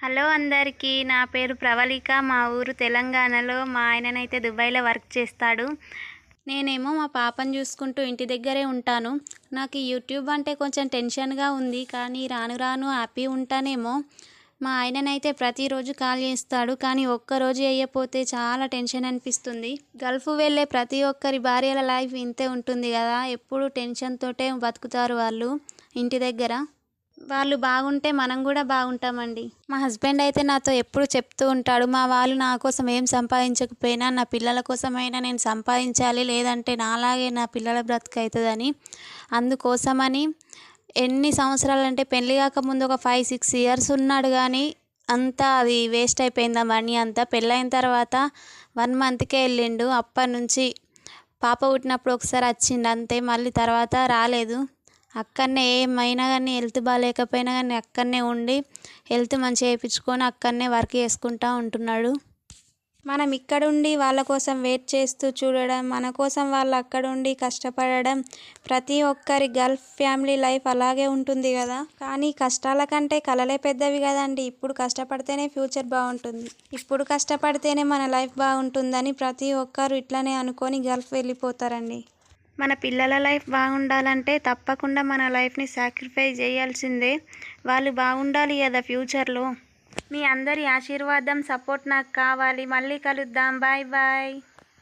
Hello అందరికీ. నా పేరు ప్రవళిక. మా ఊరు తెలంగాణలో. మా ఆయననైతే దుబాయ్‌లో వర్క్ చేస్తాడు. నేనేమో మా పాపను చూసుకుంటూ ఇంటి దగ్గరే ఉంటాను. నాకు ఈ యూట్యూబ్ అంటే కొంచెం టెన్షన్‌గా ఉంది. కానీ రాను రాను హ్యాపీ ఉంటానేమో. మా ఆయననైతే ప్రతిరోజు కాల్ చేస్తాడు. కానీ ఒక్కరోజు చేయకపోతే చాలా టెన్షన్ అనిపిస్తుంది. గల్ఫ్ వెళ్ళే ప్రతి ఒక్కరి భార్యల లైఫ్ ఇంతే ఉంటుంది కదా! ఎప్పుడూ టెన్షన్ తోటే బతుకుతారు వాళ్ళు ఇంటి దగ్గర. వాళ్ళు బాగుంటే మనం కూడా బాగుంటామండి. మా హస్బెండ్ అయితే నాతో ఎప్పుడు చెప్తూ ఉంటాడు, మా వాళ్ళు నా కోసం ఏం సంపాదించకపోయినా నా పిల్లల కోసమైనా నేను సంపాదించాలి, లేదంటే నాలాగే నా పిల్లల బ్రతుకు అవుతుందని. అందుకోసమని ఎన్ని సంవత్సరాలంటే పెళ్ళి కాకముందు ఒక 5-6 ఇయర్స్ ఉన్నాడు. కానీ అంతా అది వేస్ట్ అయిపోయింది. ఆ మనీ అంతా పెళ్ళైన తర్వాత 1 మంత్కే వెళ్ళిండు. అప్పటి నుంచి పాప పుట్టినప్పుడు ఒకసారి వచ్చిండు అంతే. మళ్ళీ తర్వాత రాలేదు. అక్కడనే ఏమైనా కానీ హెల్త్ బాగాలేకపోయినా కానీ అక్కడనే ఉండి హెల్త్ మంచిగా చేయించుకొని అక్కడనే వర్క్ చేసుకుంటూ ఉంటున్నాడు. మనం ఇక్కడుండి వాళ్ళ కోసం వెయిట్ చేస్తూ చూడడం, మన కోసం వాళ్ళు అక్కడుండి కష్టపడడం, ప్రతి ఒక్కరి గల్ఫ్ ఫ్యామిలీ లైఫ్ అలాగే ఉంటుంది కదా. కానీ కష్టాల కంటే కలలే పెద్దవి కదండి. ఇప్పుడు కష్టపడితేనే ఫ్యూచర్ బాగుంటుంది, ఇప్పుడు కష్టపడితేనే మన లైఫ్ బాగుంటుందని ప్రతి ఒక్కరు ఇట్లనే అనుకొని గల్ఫ్ వెళ్ళిపోతారండి. మన పిల్లల లైఫ్ బాగుండాలంటే తప్పకుండా మన లైఫ్ని సాక్రిఫైస్ చేయాల్సిందే. వాళ్ళు బాగుండాలి కదా ఫ్యూచర్లో. మీ అందరి ఆశీర్వాదం, సపోర్ట్ నాకు కావాలి. మళ్ళీ కలుద్దాం. Bye bye.